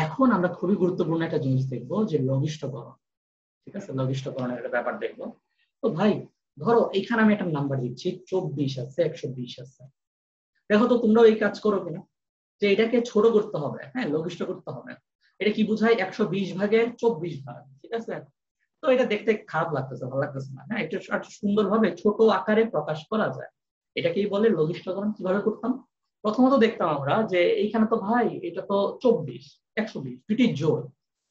এখন আমরা খুবই গুরুত্বপূর্ণ একটা জিনিস দেখবো, যে লঘিষ্ঠকরণ। ঠিক আছে, লঘিষ্ঠকরণের একটা ব্যাপার দেখবো। তো ভাই ধরো এখানে আমি একটা নাম্বার দিচ্ছি, 24 আছে, 120 আছে। দেখো তো তোমরাও এই কাজ করো কিনা, যে এটাকে ছোট করতে হবে, হ্যাঁ লঘিষ্ঠ করতে হবে। এটা কি বোঝায়? 120 ভাগের 24 ভাগ। ঠিক আছে, তো এটা দেখতে খারাপ লাগতেছে, ভালো লাগতেছে না। হ্যাঁ, একটু সুন্দরভাবে ছোট আকারে প্রকাশ করা যায়, এটাকেই বলে লঘিষ্ঠকরণ। কিভাবে করতাম? প্রথমত দেখতাম আমরা যে এইখানে তো ভাই এটা তো 24, 120 দুইটি জোড়,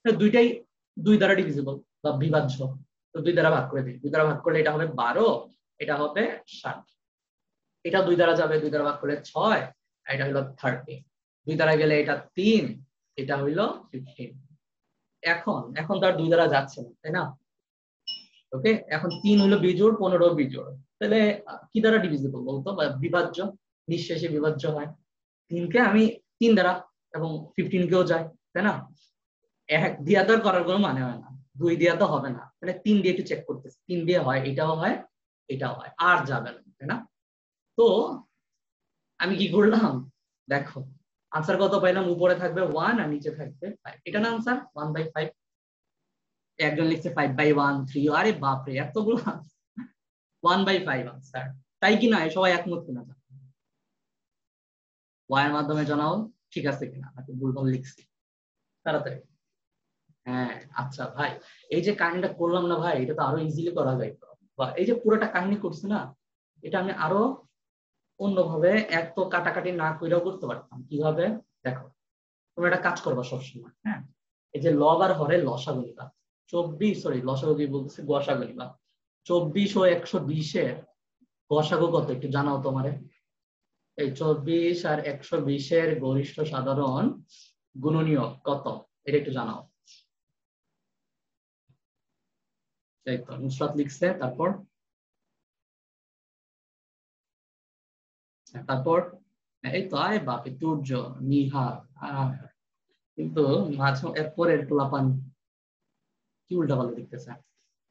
দুইটাই দুই দ্বারা ডিভিজিবল বা বিভাজ্য। তো দুই দ্বারা ভাগ করে দিই, দুই দ্বারা ভাগ করলে এটা হবে 12, এটা হবে 60। এটা দুই দ্বারা যাবে, দুই দ্বারা ভাগ করলে 6, এটা হলো 30। দুই দ্বারা গেলে এটা 3, এটা হইলো 15। এখন এখন তার দুই দ্বারা যাচ্ছে না, তাই না? ওকে, এখন 3 হলো বিজোড়, 15 বিজোড়। তাহলে কি দ্বারা ডিভিজিবল বলতো, বা বিভাজ্য, নিঃশেষে বিভাজ্য হয়। 3 কে আমি 3 দ্বারা, এবং 15 কেও যায়, তাই না? 1 দিয়া তো করার কোনো মানে হয় না, 2 দিয়া তো হবে না, তাহলে 3 দিয়ে একটু চেক করতেছি, 3 দিয়ে হয়, এটাও হয়, এটাও হয়, আর যাবে না, তাই না? তো আমি কি করলাম, দেখো আনসার কত পাইলাম, উপরে থাকবে 1 আর নিচে থাকবে 5, এটা না আনসার 1/5। একজন লিখছে 5/1, 3, আরে বাপরে এতগুলো 1/5 আনসার। তাই কিনা, সবাই একমত কিনা ওয়াইয়ের মাধ্যমে জানাও, ঠিক আছে কিনা, নাকি ভুলভাল লিখছি? তাড়াতাড়ি। হ্যাঁ, আচ্ছা ভাই, এই যে কাহিনীটা করলাম না ভাই, এটা তো আরো ইজিলি করা যাইতো। বা এই যে পুরোটা কাহিনী করছি না, এটা আমি আরো অন্যভাবে এত কাটাকাটি না কইরাও করতে পারতাম। কিভাবে? দেখো, তোমরা একটা কাজ করবা সবসময়, হ্যাঁ, এই যে লব আর হরে লসাগু নিবা। 24, সরি লসাগু কি বলতেছি, গসাগু নিবা। 24 ও 120-এর গসাগু কত একটু জানাও তোমারে। এই 24 আর 120-এর গরিষ্ঠ সাধারণ গুণনীয়ক কত, এটা একটু জানাও। এই তো নুসরাত লিখছে, তারপর তারপর এই তো আয় বাপে তুর্য, নিহার, কিন্তু মাঝে এরপরের পোলাপান কি উল্টাপাল্টা লিখতেছে,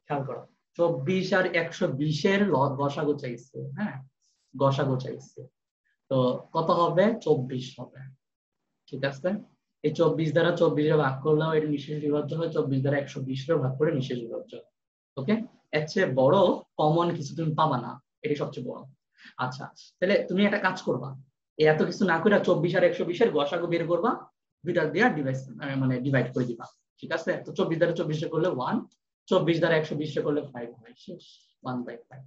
খেয়াল করো। 24 আর 120-এর গসাগু চাইছে, হ্যাঁ গসাগু চাইছে। তো কত হবে? 24 হবে। ঠিক আছে, এই 24 দ্বারা 24 ভাগ করলেও এটা নিঃশেষ বিভাজ্য হয়, 24 দ্বারা 120 ভাগ করে নিঃশেষ বিভাজ্য। ওকে, এর চেয়ে বড় কমন কিছু তুমি পাবা না, এটি সবচেয়ে বড়। আচ্ছা, তাহলে তুমি একটা কাজ করবা, এই এত কিছু না করে 24 আর 120-এর গসাগু বের করবা, দুইটা দিয়ে ডিভাইড, মানে ডিভাইড করে দিবা। ঠিক আছে, তো 24 দ্বারা 24 করলে 1, 24 দ্বারা 120 করলে 5 হয়, শেষ, 1/5।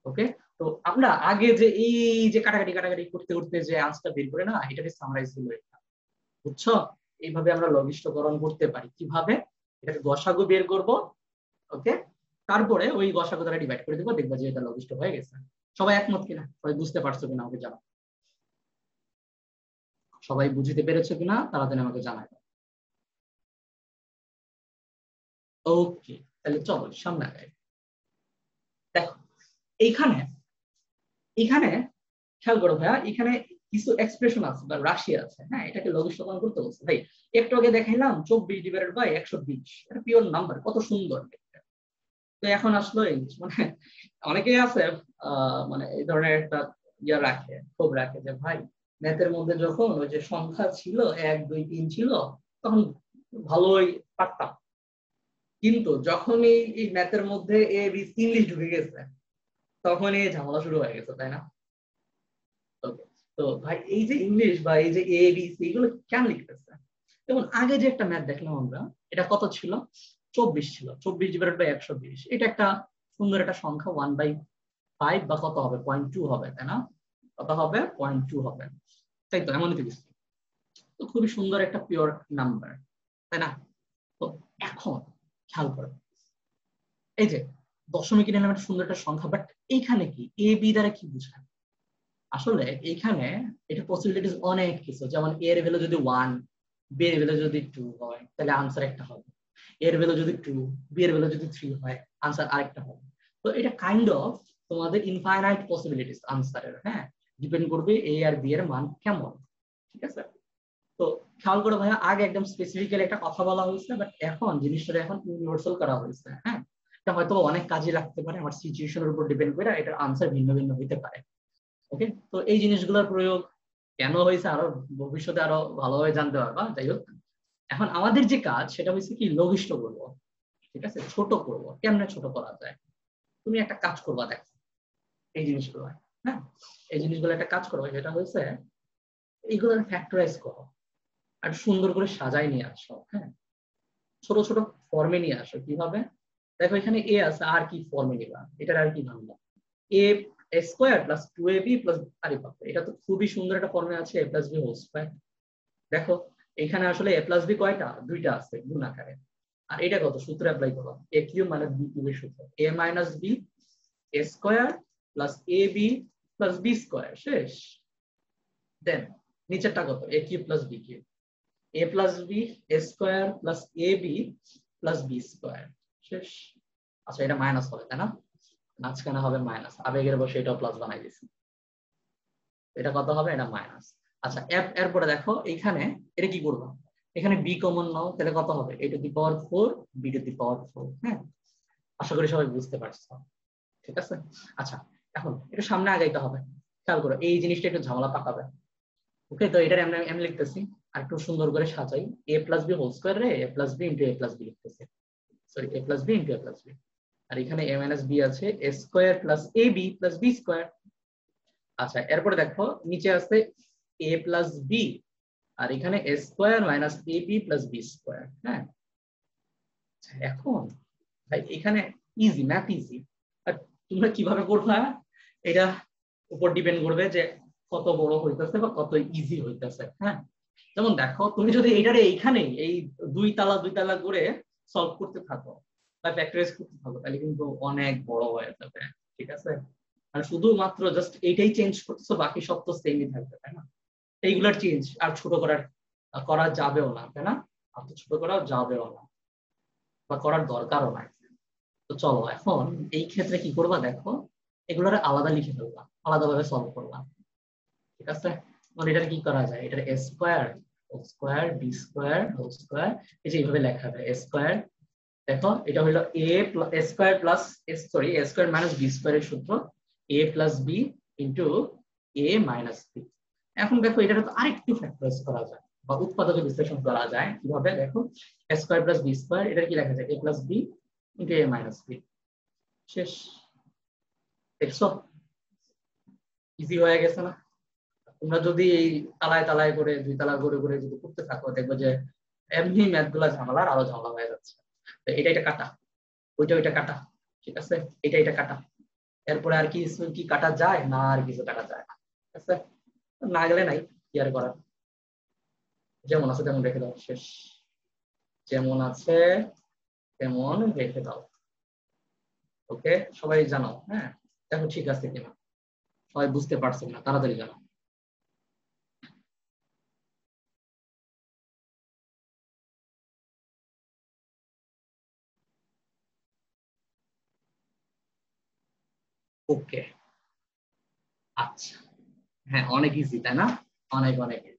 ওকে, তো আমরা আগে যে এই যে কাটাকাটি কাটাকাটি করতে করতে যে আনসারটা বের করে না, এটাকে সামারাইজ দিল, বুঝছো? এইভাবে আমরা লঘিষ্ঠকরণ করতে পারি। কিভাবে? এটাকে গসাগু বের করব, ওকে, তারপরে ওই গসাগু দ্বারা ডিভাইড করে দেবো, দেখবা যে এটা লঘিষ্ঠ হয়ে গেছে। সবাই একমত কিনা, সবাই বুঝতে পারছো কিনা আমাকে জানাও। সবাই বুঝতে পেরেছো কিনা তাড়াতাড়ি আমাকে জানাই। ওকে, তাহলে চলো সামনে আগাই। দেখো, এইখানে এইখানে খেয়াল করো ভাইয়া, এখানে কিছু এক্সপ্রেশন আছে বা রাশি আছে, হ্যাঁ, এটাকে লঘিষ্ঠকরণ করতে বলছে ভাই। একটু আগে দেখাইলাম 24/120, এটা পিওর নাম্বার, কত সুন্দর। তো এখন আসলো এই মানে অনেকেই আছে মানে এই ধরনের একটা ইয়া রাখে, ক্ষোভ রাখে, যে ভাই ম্যাথের মধ্যে যখন ওই যে সংখ্যা ছিল 1, 2, 3 ছিল, তখন ভালোই পারতাম, কিন্তু যখনই এই ম্যাথের মধ্যে এ বি ইংলিশ ঢুকে গেছে, তখন এই ঝামেলা শুরু হয়ে গেছে, তাই না? Okay, তো ভাই এই যে ইংলিশ বা এই যে এ বি সি এগুলো কেন লিখতেছে? যেমন আগে যে একটা ম্যাথ দেখলাম আমরা, এটা কত ছিল? 24 ছিল, 24/120, এটা একটা সুন্দর একটা সংখ্যা, 1/5 বা কত হবে, 0.2 হবে, তাই না? কত হবে? 0.2 হবে, তাই তো, এমনই তো কিছু। তো খুবই সুন্দর একটা পিওর নাম্বার, তাই না? তো এখন খেয়াল করো, এই যে দশমিক নামে একটা সুন্দর একটা সংখ্যা, বাট এইখানে কি এ বি দ্বারা কি বোঝায়? আসলে এইখানে এটা পসিবিলিটিস অনেক কিছু, যেমন এর ভ্যালু যদি 1, বি এর ভ্যালু যদি 2 হয়, তাহলে আনসার একটা হবে। এর ভ্যালু যদি 2, বি এর ভ্যালু যদি 3 হয়, আনসার আরেকটা হবে। তো এটা কাইন্ড অফ তোমাদের ইনফাইনাইট পসিবিলিটিস আনসারের, হ্যাঁ, ডিপেন্ড করবে এ আর বি এর মান কেমন। ঠিক আছে, তো খেয়াল করে ভাইয়া, আগে একদম স্পেসিফিক্যালি একটা কথা বলা হয়েছে, বাট এখন জিনিসটা এখন ইউনিভার্সাল করা হয়েছে, হ্যাঁ। এটা হয়তো অনেক কাজে লাগতে পারে, আমার সিচুয়েশনের উপর ডিপেন্ড করে এটার আনসার ভিন্ন ভিন্ন হতে পারে। ওকে, তো এই জিনিসগুলোর প্রয়োগ কেন হয়েছে আরো ভবিষ্যতে আরো ভালোভাবে জানতে পারবা। যাই হোক, এখন আমাদের যে কাজ সেটা হচ্ছে কি লঘিষ্ঠ করবো, ঠিক আছে, ছোট করবো। কেমনে ছোট করা যায়? তুমি একটা কাজ করবা, দেখো এই জিনিসগুলো, হ্যাঁ, এই জিনিসগুলো একটা কাজ করবো, যেটা হচ্ছে এইগুলো ফ্যাক্টরাইজ করো আর সুন্দর করে সাজাই নিয়ে আসো, হ্যাঁ, ছোট ছোট ফর্মে নিয়ে আসো। কিভাবে? দেখো এখানে এ আছে, আর কি ফর্মে নিবা, এটার আর কি ভাঙবা, এ স্কোয়ার প্লাস 2ab প্লাস, আরে বাবা এটা তো খুবই সুন্দর একটা ফর্মে আছে, a plus b whole square. দেখো এখানে আসলে a প্লাস বি কয়টা, দুইটা আছে গুণ আকারে। আর এটা কত, সূত্র অ্যাপ্লাই করো, a কিউব মাইনাস বি কিউবের সূত্র, a minus b square plus a b plus b square, শেষ। দেন নিচেরটা কত, a cube plus b cube, a plus b square plus a b plus b square, শেষ। আচ্ছা এটা minus হবে তাই না, মাঝখানে হবে মাইনাস, আবেগের বসে এটাও প্লাস বানাই দিছি, এটা কত হবে, এটা মাইনাস। আচ্ছা এরপরে দেখো এইখানে এটা কি করবো, এখানে বি কমন নাও, তাহলে কত হবে, a to the power 4 b to the power 4, হ্যাঁ, আশা করি সবাই বুঝতে পারছো, ঠিক আছে। আচ্ছা এখন একটু সামনে আগাইতে হবে, খেয়াল করো এই জিনিসটা একটু ঝামেলা পাকাবে। ওকে, তো এটা আমি লিখতেছি আর একটু সুন্দর করে সাজাই, a plus b whole square রে a plus b into a plus b লিখতেছি, sorry a plus b into a plus b. আর এখানে a মাইনাস বি আছে a square plus a b plus b square. আচ্ছা এরপরে দেখো নিচে আছে a প্লাস বি, আর এখানে a square minus a b plus b square, হ্যাঁ। আচ্ছা, এখন ভাই এখানে ইজি, ম্যাথ ইজি, আর তোমরা কিভাবে করবা এটা উপর ডিপেন্ড করবে যে কত বড় হইতেছে বা কত ইজি হইতেছে, হ্যাঁ। যেমন দেখো তুমি যদি এইটারে এইখানে এই দুই তালা করে সলভ করতে থাকো বা ফ্যাক্টরাইজ করতে থাকো, তাহলে কিন্তু অনেক বড় হয়ে যাবে, ঠিক আছে। আর শুধুমাত্র জাস্ট এইটাই চেঞ্জ করতেছো, বাকি সব তো সেমই থাকবে, তাই না। এইগুলার চেঞ্জ আর ছোট করা যাবেও না, তাই না, আর তো ছোট করা যাবেও না বা করার দরকারও নাই। তো চলো এখন এই ক্ষেত্রে কি করবা, দেখো এগুলোর আলাদা লিখে ফেলবা, আলাদাভাবে সলভ করবা, ঠিক আছে। মানে এটা কি করা যায়, এটা square whole square b square whole square, এই যে এইভাবে লেখা হবে স্কোয়ার। দেখো এটা হলো a square plus, sorry a square minus b স্কোয়ারের সূত্র, a plus b into a minus b. এখন দেখো এটা তো আরেকটু ফ্যাক্টরাইজ করা যায় বা উৎপাদকে বিশ্লেষণ করা যায়, কিভাবে দেখো স্কোয়ার প্লাস বি স্কোয়ার, এটা কি লেখা যায় এ plus b into a minus B, শেষ। দেখছো ইজি হয়ে গেছে না? তোমরা যদি এই তালায় তালায় করে দুই তালা করে করে যদি করতে থাকো, দেখবে যে এমনি ম্যাথ গুলা ঝামেলার আরো ঝামেলা হয়ে যাচ্ছে। তো এটা কাটা, ওইটা কাটা, ঠিক আছে, এটা কাটা, এরপরে আর কি কি কাটা যায় না, আর কিছু কাটা যায় না, ঠিক আছে। না গেলে নাই, কি আর করার, যেমন আছে তেমন রেখে দাও, শেষ। যেমন আছে তেমন রেখে দাও, ওকে। সবাই জানাও, হ্যাঁ, দেখো ঠিক আছে কিনা, সবাই বুঝতে পারছো না, তাড়াতাড়ি জানাও। ওকে, আচ্ছা, হ্যাঁ অনেক ইজি তাই না, অনেক অনেক easy।